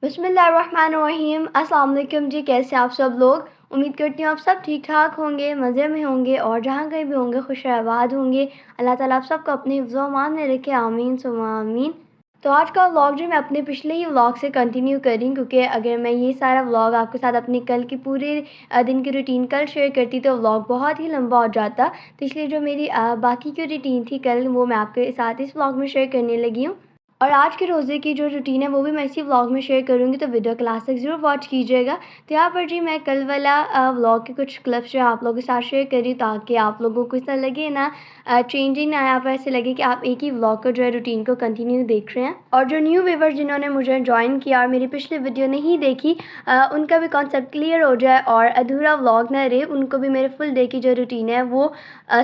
बिस्मिल्लाहिर्रहमानिर्रहीम। अस्सलाम वालेकुम जी, कैसे आप सब लोग। उम्मीद करती हूँ आप सब ठीक ठाक होंगे, मज़े में होंगे और जहाँ कहीं भी होंगे खुश आबाद होंगे। अल्लाह ताला आप सबको अपने हिफ्ज़ व अमान में रखे, आमीन सुम्मा आमीन। तो आज का व्लॉग जो मैं अपने पिछले ही व्लॉग से कंटिन्यू करी, क्योंकि अगर मैं ये सारा व्लॉग आपके साथ अपने कल की पूरे दिन की रूटीन कल शेयर करती तो व्लॉग बहुत ही लंबा हो जाता। तो इसलिए जो मेरी बाकी की रूटीन थी कल, वो मैं आपके साथ इस व्लॉग में शेयर करने लगी हूँ। और आज के रोज़े की जो रूटीन है वो भी मैं इसी व्लॉग में शेयर करूँगी, तो वीडियो क्लास तक ज़रूर वॉच कीजिएगा। तो यहाँ पर जी मैं कल वाला व्लॉग के कुछ क्लिप्स जो है आप लोगों के साथ शेयर करी, ताकि आप लोगों को ऐसा लगे ना चेंजिंग ना आए, आप ऐसे लगे कि आप एक ही व्लॉग को जो है रूटीन को कंटिन्यू देख रहे हैं। और जो न्यू व्यूवर जिन्होंने मुझे ज्वाइन किया और मेरी पिछली वीडियो नहीं देखी, उनका भी कॉन्सेप्ट क्लियर हो जाए और अधूरा व्लॉग ना रहे, उनको भी मेरे फुल डे की जो रूटीन है वो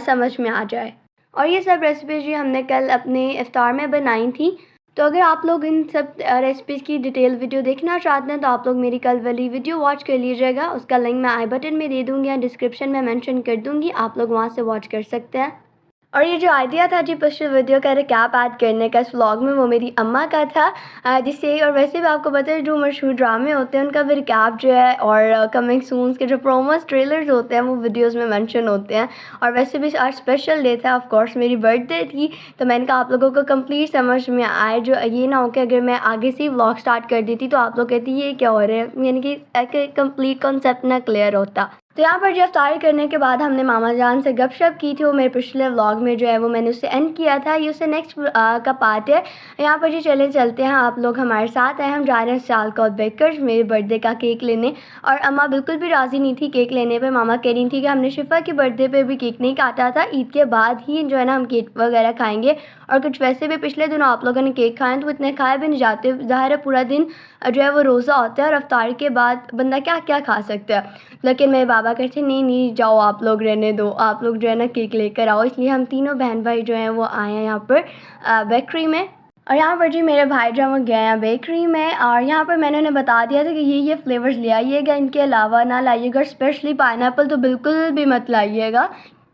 समझ में आ जाए। और ये सब रेसिपीज़ जी हमने कल अपने इफ्तार में बनाई थी। तो अगर आप लोग इन सब रेसिपीज़ की डिटेल वीडियो देखना चाहते हैं तो आप लोग मेरी कल वाली वीडियो वॉच कर लीजिएगा। उसका लिंक मैं आई बटन में दे दूँगी या डिस्क्रिप्शन में मेंशन कर दूँगी, आप लोग वहाँ से वॉच कर सकते हैं। और ये जो आइडिया था जी पिछले वीडियो का रिकैप ऐड करने का इस व्लॉग में, वो मेरी अम्मा का था, जिससे और वैसे भी आपको पता है जो मशहूर ड्रामे होते हैं उनका भी रिकैप जो है और कमिंग सून्स के जो प्रोमोस ट्रेलर्स होते हैं वो वीडियोस में मेंशन होते हैं। और वैसे भी आज स्पेशल डे था, ऑफ कोर्स मेरी बर्थडे थी, तो मैंने कहा आप लोगों को कंप्लीट समझ में आए, जो ये ना हो कि अगर मैं आगे से ही व्लॉग स्टार्ट कर देती तो आप लोग कहती ये क्या हो रहा है, यानी कि एक कंप्लीट कॉन्सेप्ट ना क्लियर होता। तो यहाँ पर जब इफ्तारी करने के बाद हमने मामा जान से गपशप की थी, वो मेरे पिछले व्लॉग में जो है वो मैंने उससे एंड किया था, ये उससे नेक्स्ट का पार्ट है। यहाँ पर जी चलते हैं, आप लोग हमारे साथ हैं। हम जा रहे हैं सालकोट बेकर्स मेरे बर्थडे का केक लेने। और अम्मा बिल्कुल भी राज़ी नहीं थी केक लेने पे। मामा कह रही थी कि हमने शिफा के बर्थडे पे भी केक नहीं काटा था, ईद के बाद ही जो है ना हम केक वगैरह खाएंगे। और कुछ वैसे भी पिछले दिनों आप लोगों ने केक खाए तो इतने खाए भी नहीं जाते, ज़ाहिर है पूरा दिन जो है वो रोज़ा होता है और इफ्तारी के बाद बंदा क्या क्या खा सकता है। लेकिन मेरे बाबा कहते नहीं जाओ आप लोग रहने दो, आप लोग जो है ना केक लेकर आओ। इसलिए हम तीनों बहन भाई जो हैं वो आए हैं यहाँ पर बेकरी में। और यहाँ पर जी मेरे भाई जो वो गए हैं बेकरी में, और यहाँ पर मैंने उन्हें बता दिया था कि ये फ्लेवर्स ले आइएगा, इनके अलावा ना लाइएगा। स्पेशली पाइनएप्पल तो बिल्कुल भी मत लाइएगा,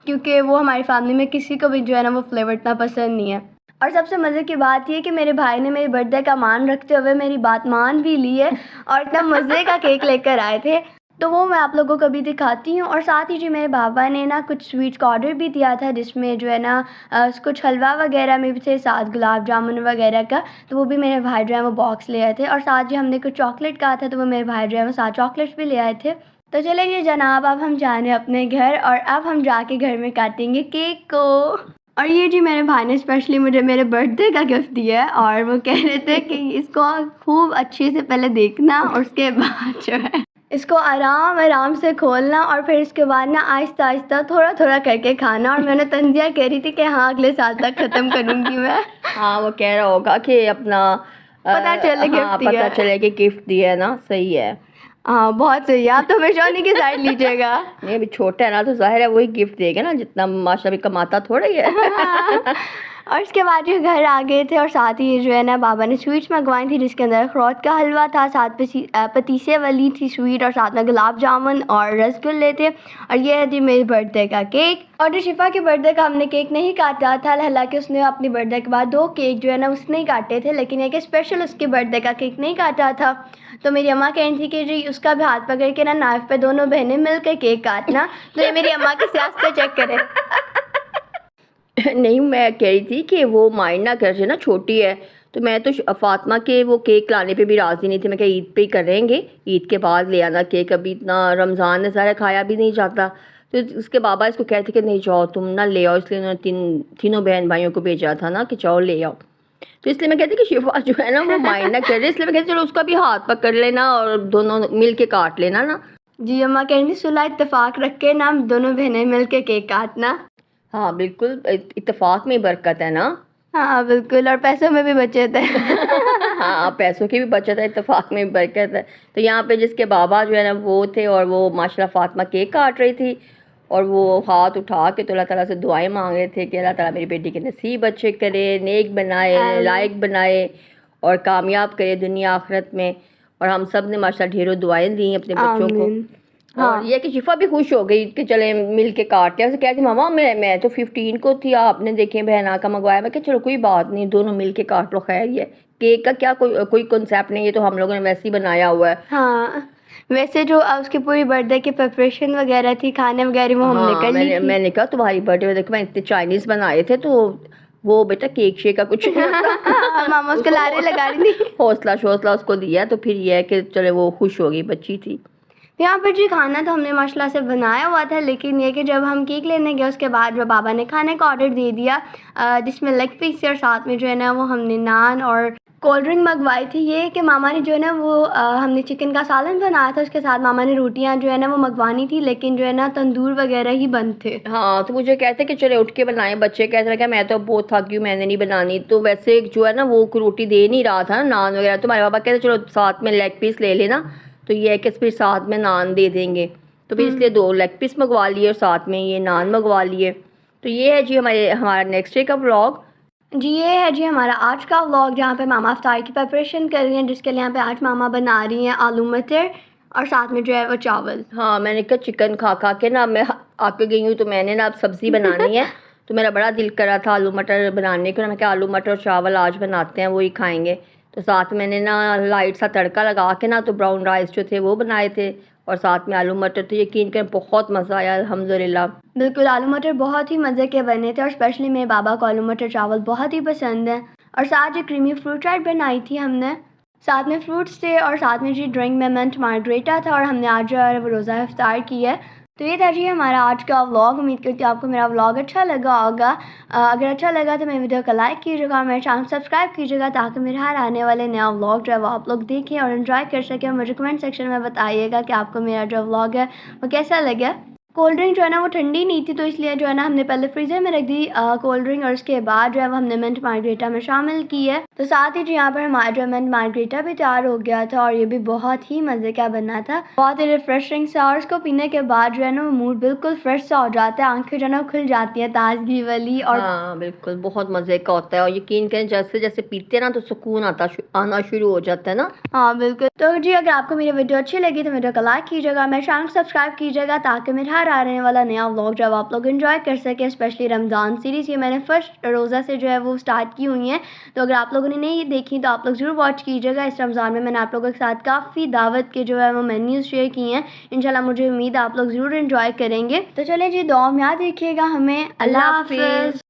क्योंकि वो हमारी फैमिली में किसी को भी जो है ना वो फ्लेवर इतना पसंद नहीं है। और सबसे मज़े की बात ये कि मेरे भाई ने मेरे बर्थडे का मान रखते हुए मेरी बात मान भी ली है और इतना मज़े का केक लेकर आए थे, तो वो मैं आप लोगों को भी दिखाती हूँ। और साथ ही जी मेरे बाबा ने ना कुछ स्वीट्स का ऑर्डर भी दिया था, जिसमें जो है ना कुछ हलवा वगैरह में भी थे, साथ गुलाब जामुन वगैरह का, तो वो भी मेरे भाई जो है वो बॉक्स ले आए थे। और साथ जी हमने कुछ चॉकलेट कहा था, तो वो मेरे भाई जो है वो साथ चॉकलेट्स भी ले आए थे। तो चलिए जनाब, अब हम जा रहे हैं अपने घर और अब हम जाके घर में काटेंगे केक को। और ये जी मेरे भाई ने स्पेशली मुझे मेरे बर्थडे का गिफ्ट दिया है, और वो कह रहे थे कि इसको खूब अच्छे से पहले देखना और उसके बाद जो है इसको आराम आराम से खोलना और फिर इसके बाद ना आहिस्ता आहिस्ता थोड़ा थोड़ा करके खाना। और मैंने तंजिया कह रही थी कि हाँ अगले साल तक ख़त्म करूँगी मैं। हाँ, वो कह रहा होगा कि अपना पता चले गिफ्ट दिया पता चले कि गिफ्ट दिया है ना। सही है। हाँ बहुत सही है, आप तो हमेशा उन्हीं की साइड लीजिएगा। नहीं, अभी छोटा है ना, तो जाहिर है वही गिफ्ट देगा ना, जितना माशा भी कमाता थोड़ा ही है। और इसके बाद ये घर आ गए थे, और साथ ही जो है ना बाबा ने स्वीट्स मंगवाई थी, जिसके अंदर अखरोट का हलवा था, साथ पतीसे वाली थी स्वीट, और साथ में गुलाब जामुन और रसगुल्ले थे। और ये है जी मेरे बर्थडे का केक। और जो शिफा के बर्थडे का हमने केक नहीं काटा था, हालांकि उसने अपनी बर्थडे के बाद 2 केक जो है ना उसने ही काटे थे, लेकिन एक स्पेशल उसके बर्थडे का केक नहीं काटा था। तो मेरी अम्मा कह रही थी कि जी उसका भी हाथ पकड़ के ना नाइफ पे दोनों बहनें मिलकर केक काटना। तो ये मेरी अम्मा की सियासत चेक करें। नहीं, मैं कह रही थी कि वो माइंड ना कर, ना छोटी है, तो मैं तो फातिमा के वो केक लाने पे भी राज़ी नहीं थी। मैं क्या ईद पे ही करेंगे, ईद के बाद ले आना केक, अभी इतना रमज़ान में सारा खाया भी नहीं जाता। तो उसके बाबा इसको कहते कि नहीं जाओ तुम ना ले आओ, इसलिए उन्होंने तीनों बहन भाइयों को भेजा था ना कि जाओ ले आओ। तो इसलिए मैं कहती कि शिफा जो है ना वो माइंड ना करे, इसलिए मैं कहती चलो उसका भी हाथ पकड़ लेना और दोनों मिल के काट लेना ना। जी अम्मा कह रही सुलह इत्तेफाक रख के ना दोनों बहनें मिल के केक काटना। हाँ बिल्कुल, इत्तेफाक में ही बरकत है ना। हाँ बिल्कुल, और पैसों में भी बचत है। हाँ, पैसों की भी बचत है, इत्तेफाक में भी बरकत है। तो यहाँ पे जिसके बाबा जो है ना वो थे, और वो माशाल्लाह फातिमा केक काट रही थी, और वो हाथ उठा के तो अल्लाह ताला से दुआएं मांग रहे थे कि अल्लाह ताला मेरी बेटी के नसीब अच्छे करे, नेक बनाए, लायक बनाए और कामयाब करे दुनिया आखिरत में। और हम सब ने माशाल्लाह ढेरों दुआएं दी अपने बच्चों को। हाँ। और ये कि शिफा भी खुश हो गई कि चले मिल के काटते हैं। कहती मामा मैं तो 15 को थी, आपने देखे बहना का मंगवाया। मैं कि चलो कोई बात नहीं, दोनों मिल के काट लो, खैर ये केक का क्या कोई कॉन्सेप्ट नहीं है, तो हम लोगों ने वैसे ही बनाया हुआ है। हाँ, वैसे जो उसकी पूरी बर्थडे की प्रिपरेशन वगैरह थी, खाने वगैरह, वो हमने हाँ, कर ली थी। मैंने कहा तुम्हारी बर्थडे में देखो मैं इतने चाइनीज बनाए थे, तो वो बेटा केक शेक का कुछ नहीं होता। मामा उसको लारे लगा रही थी। हौसला शौसला उसको दिया, तो फिर ये है कि चले वो खुश होगी, बच्ची थी। यहाँ पर जी खाना तो हमने माशाल्लाह से बनाया हुआ था, लेकिन ये कि जब हम केक लेने गए उसके बाद जो बाबा ने खाने का ऑर्डर दे दिया, जिसमें लेग पीस और साथ में जो है ना वो हमने नान और कोल्ड ड्रिंक मंगवाई थी। ये कि मामा ने जो है ना वो हमने चिकन का सालन बनाया था, उसके साथ मामा ने रोटियां जो है ना वो मंगवानी थी, लेकिन जो है ना तंदूर वगैरह ही बंद थे। हाँ, तो मुझे कहते कि चले उठ के बनाए, बच्चे कहते रहे मैं तो बहुत थक गई हूँ, मैंने नहीं बनानी। तो वैसे जो है ना वो रोटी दे नहीं रहा था ना, नान वगैरह, तो हमारे पापा कहते चलो साथ में लेग पीस ले लेना, तो ये है कि फिर साथ में नान दे देंगे, तो फिर इसलिए 2 लेग पीस मंगवा लिए और साथ में ये नान मंगवा लिए। तो ये है जी हमारा नेक्स्ट डे का व्लॉग। जी ये है जी हमारा आज का व्लॉग, जहाँ पे मामा इफ्तार की प्रिपरेशन कर रही हैं, जिसके लिए यहाँ पे आज मामा बना रही हैं आलू मटर और साथ में जो है वो चावल। हाँ, मैंने कहा चिकन खा खा के ना मैं आके गई हूँ, तो मैंने ना अब सब्ज़ी बनानी है। तो मेरा बड़ा दिल कर रहा था आलू मटर बनाने को, ना मैं कहा आलू मटर और चावल आज बनाते हैं, वही खाएंगे। तो साथ मैंने ना लाइट सा तड़का लगा के ना तो ब्राउन राइस जो थे वो बनाए थे, और साथ में आलू मटर। तो यकीन करें बहुत मज़ा आया अल्हम्दुलिल्लाह। बिल्कुल, आलू मटर बहुत ही मज़े के बने थे, और स्पेशली मेरे बाबा को आलू मटर चावल बहुत ही पसंद है। और साथ जो क्रीमी फ्रूट चाट बनाई थी हमने, साथ में फ्रूट्स थे, और साथ में जी ड्रिंक में मिंट मार्गरेटा था, और हमने आज जो है वो रोज़ा इफ्तार किया है। तो ये था जी हमारा आज का व्लॉग। उम्मीद करती हूँ आपको मेरा व्लॉग अच्छा लगा होगा। अगर अच्छा लगा तो मेरे वीडियो को लाइक कीजिएगा, मेरे चैनल सब्सक्राइब कीजिएगा, ताकि मेरे हर आने वाले नया व्लॉग जो है वो आप लोग देखें और एंजॉय कर सकें। मुझे कमेंट सेक्शन में बताइएगा कि आपको मेरा जो व्लॉग है वो कैसा लगा। कोल्ड ड्रिंक जो है ना वो ठंडी नहीं थी, तो इसलिए जो है ना हमने पहले फ्रीज़र में रख दी कोल्ड ड्रिंक, और उसके बाद जो है वो हमने मिंट मार्गरेटा में शामिल की है। तो साथ ही जो यहाँ पर हमारा जो मिंट मार्गरेटा भी तैयार हो गया था, और ये भी बहुत ही मज़े का बना था, बहुत ही रिफ्रेशिंग सा। और इसको पीने के बाद जो है ना वो मूड बिल्कुल फ्रेश सा हो जाता है, आंखें जो है ना खुल जाती हैं ताजगी वाली। और हाँ बिल्कुल, बहुत मज़े का होता है, और यकीन करें जैसे जैसे पीते हैं ना तो सुकून आना शुरू हो जाता है ना। हाँ बिल्कुल। तो जी अगर आपको मेरी वीडियो अच्छी लगी तो वीडियो को लाइक कीजिएगा, मेरे चैनल को सब्सक्राइब कीजिएगा, ताकि मेरे हर आने वाला नया व्लॉग जब आप लोग एंजॉय कर सकें। स्पेशली रमज़ान सीरीज़ ये मैंने फर्स्ट रोज़ा से जो है वो स्टार्ट की हुई हैं, तो अगर आप लोगों ने नहीं देखी तो आप लोग ज़रूर वॉच कीजिएगा। इस रमज़ान में मैंने आप लोगों के साथ काफ़ी दावत के जो है वो मेन्यूज़ शेयर किए हैं। इंशाल्लाह मुझे उम्मीद है आप लोग ज़रूर एंजॉय करेंगे। तो चलिए जी, दुआ में याद रखिएगा हमें। अल्लाह हाफ़िज़।